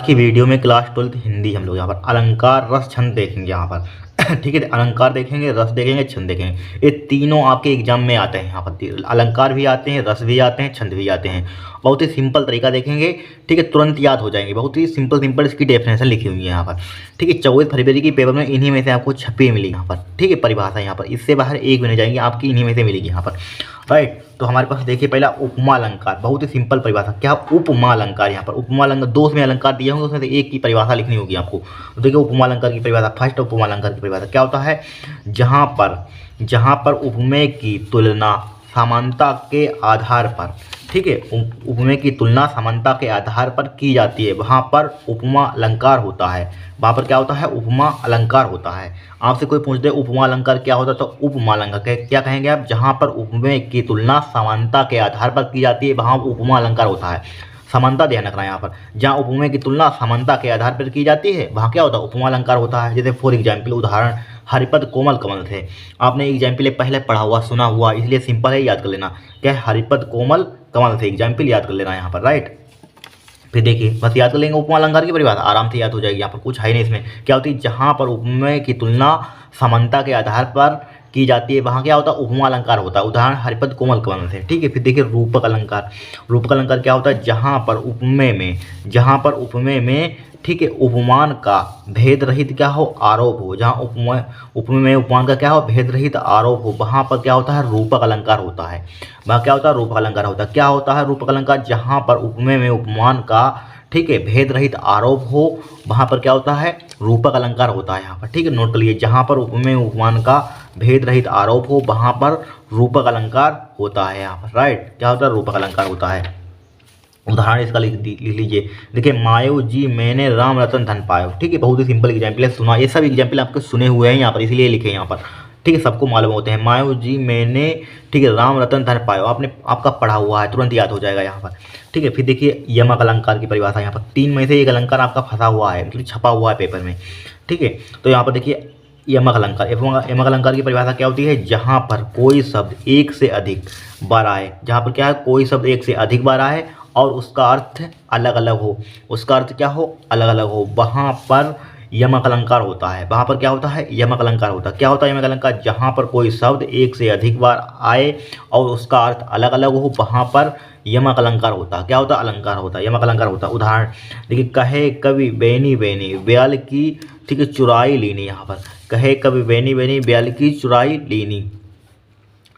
की वीडियो में class 12th Hindi हम लोग यहाँ पर अलंकार रस छंद देखेंगे यहाँ पर ठीक है। अलंकार देखेंगे, रस देखेंगे, छंद देखेंगे। ये तीनों आपके एग्जाम में आते हैं यहाँ पर। अलंकार भी आते हैं, रस भी आते हैं, छंद भी आते हैं। बहुत ही सिंपल तरीका देखेंगे, ठीक है, तुरंत याद हो जाएंगे। बहुत ही सिंपल इसकी डेफिनेशन लिखी हुई है यहाँ पर, ठीक है। 24 फरवरी की पेपर में इन्हीं में से आपको छपी मिली यहाँ पर, ठीक है। परिभाषा यहाँ पर इससे बाहर एक भी नहीं जाएंगे, आपकी इन्हीं में से मिलेगी यहाँ पर, राइट। तो हमारे पास देखिए पहला उपमा अलंकार, बहुत ही सिंपल परिभाषा। क्या उपमा अलंकार, यहाँ पर उपमा अलंकार दो उसमें अलंकार दिए होंगे, उसमें से एक की परिभाषा लिखनी होगी आपको। तो देखिए उपमा अलंकार की परिभाषा, फर्स्ट उपमा अलंकार की परिभाषा क्या होता है। जहाँ पर उपमेय की तुलना समानता के आधार पर, ठीक है, उपमेय की तुलना समानता के आधार पर की जाती है, वहाँ पर उपमा अलंकार होता है। वहाँ पर क्या होता है, उपमा अलंकार होता है। आपसे कोई पूछ दे उपमा अलंकार क्या होता है, तो उपमा अलंकार क्या कहेंगे आप, जहाँ पर उपमेय की तुलना समानता के आधार पर की जाती है, वहाँ उपमा अलंकार होता है। समानता ध्यान रखना है यहाँ पर, जहाँ उपमेय की तुलना समानता के आधार पर की जाती है, वहाँ क्या होता है, उपमा अलंकार होता है। जैसे फॉर एग्जाम्पल, उदाहरण हरिपद कोमल कमल थे। आपने एग्जाम्पल पहले पढ़ा हुआ, सुना हुआ, इसलिए सिंपल है, याद कर लेना। क्या है, हरिपद कोमल कमल थे, एग्जाम्पल याद कर लेना यहाँ पर, राइट। फिर देखिए बस याद कर लेंगे उपमा अलंकार की परिभाषा, आराम से याद हो जाएगी। यहाँ पर कुछ है नहीं, इसमें क्या होती है, जहाँ पर उपमेय की तुलना समानता के आधार पर की जाती है, वहाँ क्या होता है, उपमा अलंकार होता है। उदाहरण हरिपद कोमल कमल से, ठीक है। फिर देखिए रूपक अलंकार। रूपक अलंकार क्या होता है, जहाँ पर उपमेय में ठीक है, उपमान का भेद रहित क्या हो, आरोप हो। जहाँ उपमेय में उपमान का क्या हो, भेद रहित आरोप हो, वहाँ पर क्या होता है, रूपक अलंकार होता है। वहाँ क्या होता है, रूपक अलंकार होता है। क्या होता है रूपक अलंकार, जहाँ पर उपमेय में उपमान का, ठीक है, भेद रहित आरोप हो, वहाँ पर क्या होता है, रूपक अलंकार होता है यहाँ पर, ठीक है। नोट कर लिए, जहाँ पर उपमेय उपमान का भेद रहित आरोप हो, वहाँ पर रूपक अलंकार होता है यहाँ पर, राइट। क्या होता है, रूपक अलंकार होता है। उदाहरण इसका लिख लीजिए। देखिए मायो जी मैंने राम रतन धन पायो, ठीक है, बहुत ही सिंपल एग्जाम्पल है, सुना। ये सब एग्जाम्पल आपके सुने हुए हैं यहाँ पर, इसीलिए लिखे यहाँ पर, ठीक है, सबको मालूम होते हैं। मायो जी मैंने, ठीक है, राम रतन धन पायो, आपका पढ़ा हुआ है, तुरंत याद हो जाएगा यहाँ पर, ठीक है। फिर देखिए यमक अलंकार की परिभाषा, यहाँ पर तीन में से एक अलंकार आपका फंसा हुआ है, मतलब छपा हुआ है पेपर में, ठीक है। तो यहाँ पर देखिए यमक अलंकार। यमक अलंकार की परिभाषा क्या होती है, जहाँ पर कोई शब्द एक से अधिक बार आए, जहाँ पर क्या है, कोई शब्द एक से अधिक बार आए और उसका अर्थ अलग अलग हो, उसका अर्थ क्या हो, अलग अलग हो, वहाँ पर यमक अलंकार होता है। वहाँ पर क्या होता है, यमक अलंकार होता है। क्या होता है यमक अलंकार, जहाँ पर कोई शब्द एक से अधिक बार आए और उसका अर्थ अलग अलग हो, वहाँ पर यमक अलंकार होता है। क्या होता है, अलंकार होता है, यमक अलंकार होता है। उदाहरण देखिए, कहे कवि बेनी बेनी ब्याल की, ठीक है, चुराई लीनी। यहाँ पर कहे कवि बेनी बेनी ब्याल की चुराई लीनी,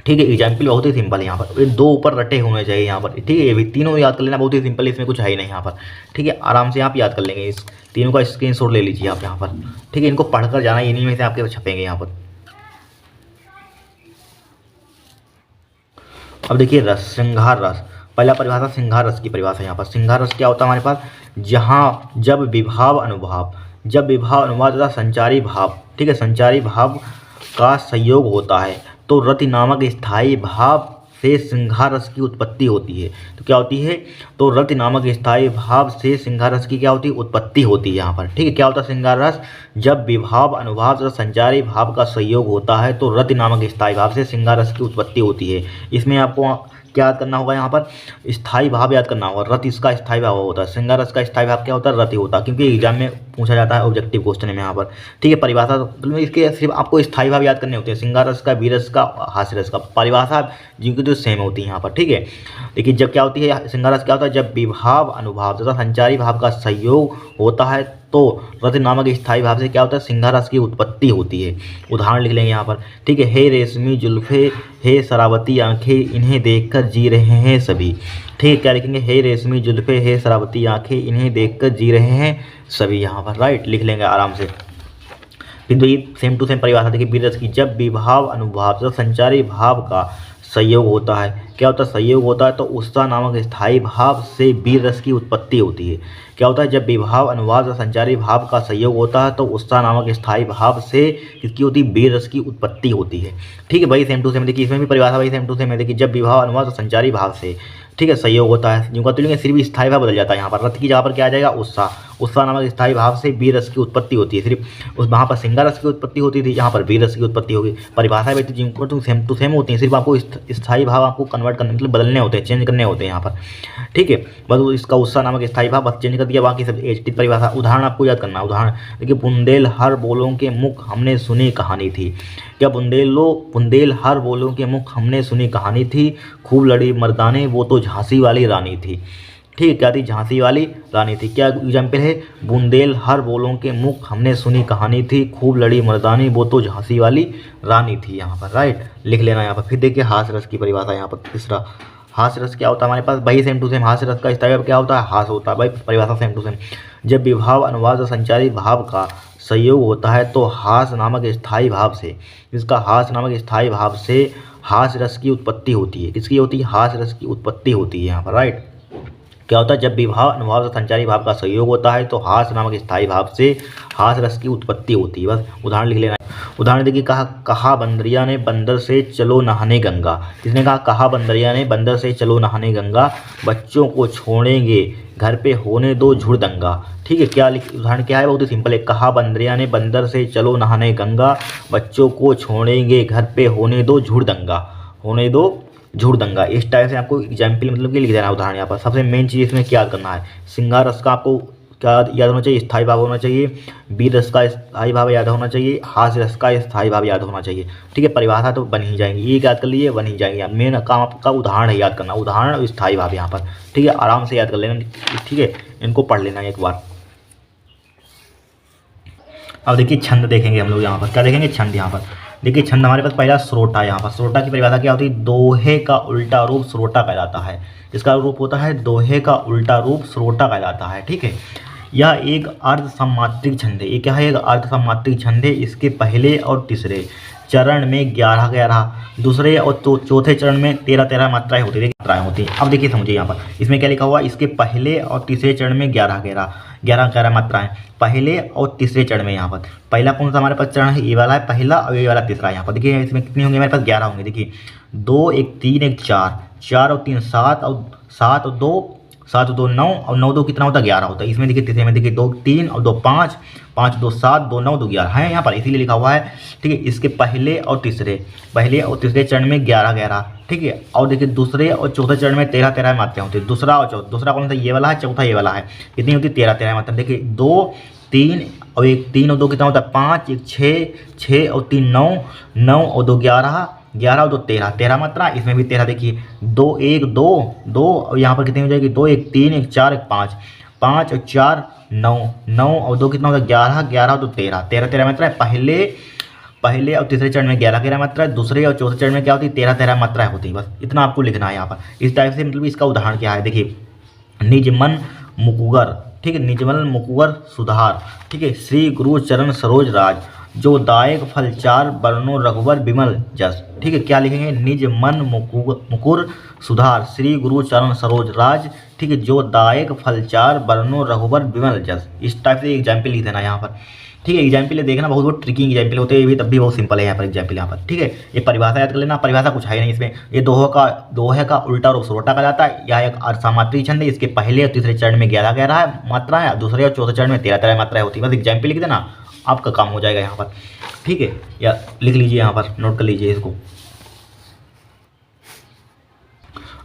ठीक है। एग्जाम्पल बहुत ही सिंपल है यहाँ पर, ये दो ऊपर रटे होने चाहिए यहाँ पर, ठीक है। ये भी तीनों याद कर लेना, बहुत ही सिंपल है, इसमें कुछ है ही नहीं यहाँ पर, ठीक है। आराम से आप याद कर लेंगे, इस तीनों का स्क्रीनशॉट ले लीजिए आप यहाँ पर, ठीक है। इनको पढ़कर जाना, इन्हीं में से आपके छपेंगे यहाँ पर। अब देखिए रस, श्रृंगार रस। पहला परिभाषा श्रृंगार रस की परिभाषा यहाँ पर। श्रृंगार रस क्या होता है हमारे पास, जहाँ जब विभाव अनुभाव तथा संचारी भाव, ठीक है, संचारी भाव का संयोग होता है, तो रति नामक स्थायी भाव से श्रृंगार रस की उत्पत्ति होती है। तो क्या होती है, तो रति नामक स्थायी भाव से श्रृंगार रस की क्या होती है, उत्पत्ति होती है यहाँ पर, ठीक है। क्या होता है श्रृंगार रस, जब विभाव अनुभाव तथा संचारी भाव का संयोग होता है, तो रति नामक स्थायी भाव से श्रृंगार रस की उत्पत्ति होती है। इसमें आपको क्या याद करना होगा, यहाँ पर स्थायी भाव याद करना होगा। रति इसका स्थायी भाव होता है, श्रृंगार रस का स्थायी भाव क्या होता है, रति होता है, क्योंकि एग्जाम में पूछा जाता है ऑब्जेक्टिव क्वेश्चन में यहाँ पर, ठीक है। परिभाषा तो इसके सिर्फ आपको स्थायी भाव याद करने होते हैं, श्रृंगार रस का, वीरस का, हास्य रस का। परिभाषा जिनकी तो सेम होती है यहाँ पर, ठीक है। देखिए जब क्या होती है, श्रृंगार रस क्या होता है, जब विभाव अनुभाव तथा संचारी भाव का संयोग होता है, तो रति नामक स्थायी भाव से क्या होता है, श्रृंगार रस की उत्पत्ति होती है। उदाहरण लिख लेंगे यहाँ पर, ठीक है। हे रेशमी जुल्फे, हे शराबती आंखें, इन्हें देखकर जी रहे हैं सभी, ठीक है। क्या लिखेंगे, हे रेशमी जुल्फे, हे शराबती आंखें, इन्हें देखकर जी रहे हैं सभी, यहाँ पर, राइट, लिख लेंगे आराम से। फिर तो ये सेम टू सेम परिभाषा देखिए वीरस की, जब विभाव अनुभाव तथा संचारी भाव का संयोग होता है, क्या होता है, संयोग होता है, तो उत्साह नामक स्थायी भाव से वीर रस की उत्पत्ति होती है। क्या होता है, जब विभाव अनुभाव तथा संचारी भाव का संयोग होता है, तो उत्साह नामक स्थायी भाव से किसकी होती है, वीर रस की उत्पत्ति होती है, ठीक है भाई। सेम टू सेम देखिए, इसमें भी परिभाषा भाई सेम टू सेम है। देखिए जब विभाव अनुभाव तथा संचारी भाव से, ठीक है, सहयोग होता है। जिनका तुल्य सिर्फ स्थायी भाव बदल जाता है। यहाँ पर रथ की जगह पर क्या आ जाएगा, उत्साह। उत्साह नामक स्थायी भाव से वीर रस की उत्पत्ति होती है। सिर्फ उस वहाँ पर सिंगार रस की उत्पत्ति होती थी, यहाँ पर वीर रस की उत्पत्ति होगी। परिभाषा व्यक्ति जिनको तुम सेम टू सेम होती है, सिर्फ आपको स्थायी भाव आपको कन्वर्ट करने मतलब बदलने होते हैं, चेंज करने होते हैं यहाँ पर। ठीक है, बस इसका उत्साह नामक स्थायी भाव बस चेंज कर दिया, बाकी सब एच टी परिभाषा। उदाहरण आपको याद करना। उदाहरण देखिए, बुंदेल हर बोलों के मुख हमने सुनी कहानी थी। क्या बुंदेल हर बोलों के मुख हमने सुनी कहानी थी, खूब लड़ी मर्दाने वो तो झांसी वाली रानी थी। ठीक है, क्या थी, झांसी वाली रानी थी। क्या एग्जाम्पल है, बुंदेल हर बोलों के मुख हमने सुनी कहानी थी, खूब लड़ी मर्दानी वो तो झांसी वाली रानी थी। यहाँ पर राइट लिख लेना यहाँ पर। फिर देखिए हास्य रस की परिभाषा यहाँ पर तीसरा। हास्य रस क्या होता है हमारे पास, भाई सेम टू सेम। हास्य रस का स्थायी क्या होता है, हास होता है भाई, परिभाषा सेम टू सेम। जब विभाव अनुवाद संचारी भाव का संयोग होता है तो हास नामक स्थायी भाव से, इसका हास नामक स्थायी भाव से हास्य रस की उत्पत्ति होती है। किसकी होती है, हास्य रस की उत्पत्ति होती है यहाँ पर। राइट क्या होता है, जब विभाव अनुभाव से संचारी भाव का संयोग होता है तो हास नामक स्थायी भाव से हास रस की उत्पत्ति होती है। बस उदाहरण लिख लेना। उदाहरण देखिए, कहा बंदरिया ने बंदर से चलो नहाने गंगा। इसने कहा बंदरिया ने बंदर से चलो नहाने गंगा, बच्चों को छोड़ेंगे घर पे होने दो झुड़दंगा। ठीक है, क्या उदाहरण क्या है, बहुत ही सिंपल है। कहा बंदरिया ने बंदर से चलो नहाने गंगा, बच्चों को छोड़ेंगे घर पे होने दो झुड़दंगा। होने दो झुड़दंगा। इस टाइप से आपको एग्जाम्पल मतलब कि लिख देना उदाहरण। यहाँ पर सबसे मेन चीज़ इसमें क्या करना है, सिंगार रस का आपको क्या याद होना चाहिए, स्थायी भाव होना चाहिए। वीर रस का स्थायी भाव याद होना चाहिए। हास्य रस का स्थायी भाव याद होना चाहिए। ठीक है, परिभाषा तो बन ही जाएंगी, ये याद कर लीजिए, बन ही जाएंगी। मेन काम आपका उदाहरण है याद करना, उदाहरण और स्थायी भाव यहाँ पर। ठीक है, आराम से याद कर लेना। ठीक है, इनको पढ़ लेना एक बार। अब देखिए छंद देखेंगे हम लोग यहाँ पर। क्या देखेंगे, छंद। यहाँ पर देखिए छंद हमारे पास पहला स्रोटा। यहाँ पर स्रोटा की परिभाषा क्या होती है, दोहे का उल्टा रूप स्रोटा कहलाता है। इसका रूप होता है दोहे का उल्टा रूप स्रोटा कहलाता है। ठीक है, यह एक अर्ध सम्मात्रिक छंद है। ये क्या है, एक अर्ध सम्मात्रिक छंद है। इसके पहले और तीसरे चरण में 11-11, दूसरे और चौथे चरण में 13-13 मात्राएं होती है। अब देखिए समझिए यहाँ पर इसमें क्या लिखा हुआ है, इसके पहले और तीसरे चरण में 11-11 मात्राएं पहले और तीसरे चरण में। यहाँ पर पहला कौन सा हमारे पास चरण है, ये वाला है पहला, और ये वाला तीसरा। यहाँ पर देखिए इसमें कितने होंगे हमारे पास, 11 होंगे। देखिए 2 1 3 1 4, 4 और 3 7, और 7 और 2 7 2 9, और 9 2 कितना होता है, 11 होता है। इसमें देखिए तीसरे में देखिए 2 3 और 2 5, 5 2 7, 2 9 2 11 है यहाँ पर, इसीलिए लिखा हुआ है। ठीक है, इसके पहले और तीसरे चरण में 11-11। ठीक है, और देखिए दूसरे और चौथे चरण में 13-13 मात्राएं होती है। दूसरा और चौथा, दूसरा कौन सा, ये वाला है, चौथा ये वाला है। कितनी होती है, 13-13 मात्रा। देखिए 2 3 और 1 3 और 2 कितना होता है, 5 1 6, 6 और 3 9, 9 और 2 11, 11 और 2 13 मात्रा। इसमें भी 13। देखिए 2 1 2 2, और यहाँ पर कितनी हो जाएगी, 2 1 3 1 4 1 5, 5 और 4 9, 9 और 2 कितना होता है, 11, 11 और 2 13 मात्रा है। पहले और तीसरे चरण में 11-11 मात्रा है। दूसरे और चौथे चरण में क्या होती है, 13-13 मात्राएं होती है। बस इतना आपको लिखना है यहाँ पर। इस टाइप से मतलब इसका उदाहरण क्या है, देखिए निजमन मुकुगर। ठीक है, निजमन मुकुगर सुधार। ठीक है, श्री गुरु चरण सरोज राज, जो दायक फल चार वर्णो रघुवर विमल जस। ठीक है, क्या लिखेंगे, निज मन मुकुर सुधार, श्री गुरु चरण सरोज राज। ठीक है, जो दायक फल चार वर्णो रघुवर विमल जस। इस टाइप से एग्जाम्पल लिख देना यहाँ पर। ठीक है, एग्जाम्पल देखना, बहुत ट्रिकी एग्जाम्पल होते हैं ये भी, तब भी बहुत सिंपल है यहाँ पर एग्जाम्पल यहाँ पर। ठीक है, ये परिभाषा याद कर लेना। परिभाषा कुछ है नहीं इसमें। ये दोहे का उल्टा रूप स्रोटा कहलाता है। यह एक अर्थसामात्रिक छंद है। इसके पहले और तीसरे चरण में 11-11 मात्राएं, दूसरे और चौथे चरण में 13-13 मात्राएं होती है। बस एग्जाम्पल लिख देना, आपका काम हो जाएगा यहाँ पर। ठीक है, या लिख लीजिए यहाँ पर, नोट कर लीजिए इसको।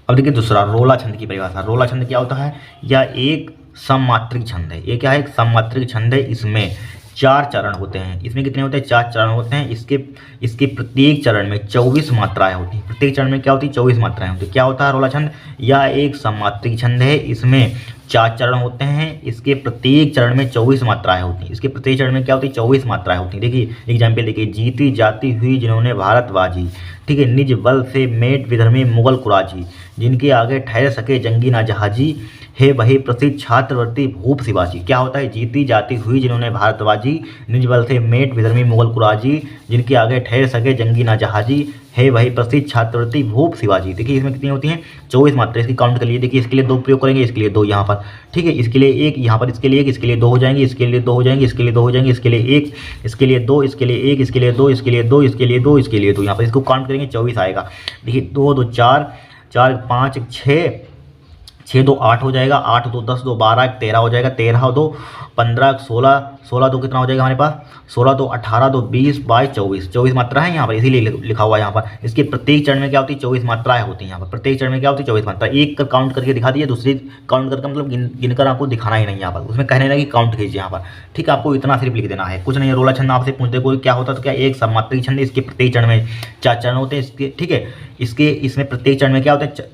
अब देखिए दूसरा रोला छंद की परिभाषा। रोला छंद क्या होता है, यह एक सममात्रिक छंद है। ये क्या है, एक सममात्रिक छंद है। इसमें 4 चरण होते हैं। इसमें कितने होते हैं, 4 चरण होते हैं। इसके प्रत्येक चरण में 24 मात्राएं होती हैं। प्रत्येक चरण में क्या होती है, 24 मात्राएं होती है। क्या होता है रोला छंद, यह एक सममात्रिक छंद है। इसमें 4 चरण होते हैं। इसके प्रत्येक चरण में 24 मात्राएं होती हैं। इसके प्रत्येक चरण में क्या होती है, 24 मात्राएं होती हैं। देखिए एग्जाम्पल देखिए, जीती जाती हुई जिन्होंने भारत बाजी। ठीक है, निज बल से मेट विधर्मी मुगल कुराजी, जिनके आगे ठहर सके जंगी ना जहाजी, हे वही प्रसिद्ध छात्रवर्ती भूप शिवाजी। क्या होता है, जीती जाती हुई जिन्होंने भारतबाजी, निज बल से मेट विधर्मी मुगल कुराजी, जिनके आगे ठहर सके जंगी ना जहाजी, है वही प्रसिद्ध छात्रवर्ती भूप शिवाजी। देखिए इसमें कितनी होती हैं, 24 मात्रा। इसकी काउंट कर लिए। देखिए इसके लिए 2 प्रयोग करेंगे, इसके लिए 2 यहाँ पर। ठीक है, इसके लिए 1 यहाँ पर, इसके लिए 1, इसके लिए 2 हो जाएंगे, इसके लिए 2 हो जाएंगे, इसके लिए 2 हो जाएंगे, इसके लिए 1, इसके लिए 2, इसके लिए 1, इसके लिए 2, इसके लिए 2, इसके लिए 2, इसके लिए 2। यहाँ पर इसको काउंट करेंगे, 24 आएगा। देखिए 2 2 4, 4 5 6, 6 दो 8 हो जाएगा, 8 दो 10, दो 12, 13 हो जाएगा, 13 दो 15, 16, 16 दो कितना हो जाएगा हमारे पास, 16 दो 18, दो 20, 22, 24, 24 मात्रा है यहाँ पर, इसीलिए लिखा हुआ है यहाँ पर। इसके प्रत्येक चरण में क्या होती है, 24 मात्राएं होती हैं यहाँ पर, प्रत्येक चरण में क्या होती है, 24 मात्रा। एक कर काउंट करके दिखा दिए, दूसरी काउंट करके मतलब गिनकर आपको दिखाना ही नहीं यहाँ पर, उसमें कहने लगी काउंट कीजिए यहाँ पर, ठीक है। आपको इतना सिर्फ लिख देना है, कुछ नहीं है। रोला छंद आपसे पूछ दे कोई क्या होता है, तो क्या एक सममात्री छंद है, इसके प्रत्येक चरण में 4 चरण होते हैं इसके, ठीक है। इसमें प्रत्येक चरण में क्या होता है,